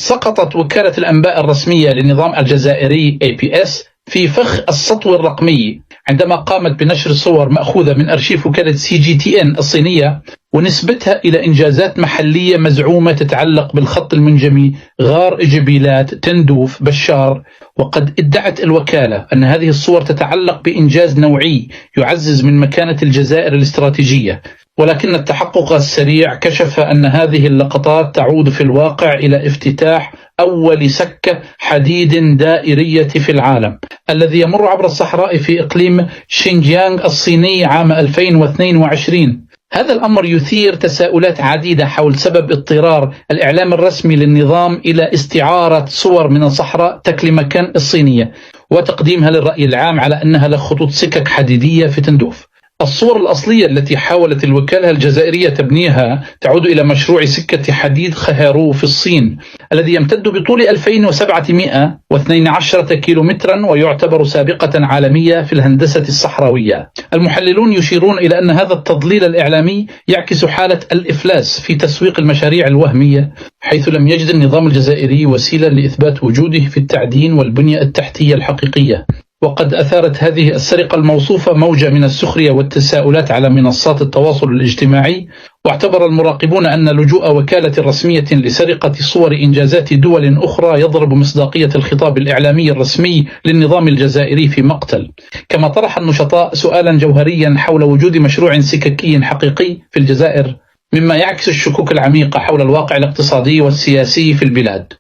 سقطت وكالة الأنباء الرسمية للنظام الجزائري APS في فخ السطو الرقمي عندما قامت بنشر صور مأخوذة من أرشيف وكالة CGTN الصينية ونسبتها إلى إنجازات محلية مزعومة تتعلق بالخط المنجمي غار إجبيلات تندوف بشار. وقد ادعت الوكالة أن هذه الصور تتعلق بإنجاز نوعي يعزز من مكانة الجزائر الاستراتيجية، ولكن التحقق السريع كشف أن هذه اللقطات تعود في الواقع إلى افتتاح أول سكة حديد دائرية في العالم الذي يمر عبر الصحراء في إقليم شينجيانغ الصيني عام 2022. هذا الأمر يثير تساؤلات عديدة حول سبب اضطرار الإعلام الرسمي للنظام إلى استعارة صور من الصحراء تكليمكان الصينية وتقديمها للرأي العام على أنها لخطوط سكك حديدية في تندوف. الصور الأصلية التي حاولت الوكالة الجزائرية تبنيها تعود إلى مشروع سكة حديد خهارو في الصين الذي يمتد بطول 2712 كيلومترا ويعتبر سابقة عالمية في الهندسة الصحراوية. المحللون يشيرون إلى أن هذا التضليل الإعلامي يعكس حالة الإفلاس في تسويق المشاريع الوهمية، حيث لم يجد النظام الجزائري وسيلة لإثبات وجوده في التعدين والبنية التحتية الحقيقية. وقد أثارت هذه السرقة الموصوفة موجة من السخرية والتساؤلات على منصات التواصل الاجتماعي، واعتبر المراقبون أن لجوء وكالة رسمية لسرقة صور إنجازات دول أخرى يضرب مصداقية الخطاب الإعلامي الرسمي للنظام الجزائري في مقتل. كما طرح النشطاء سؤالا جوهريا حول وجود مشروع سككي حقيقي في الجزائر، مما يعكس الشكوك العميقة حول الواقع الاقتصادي والسياسي في البلاد.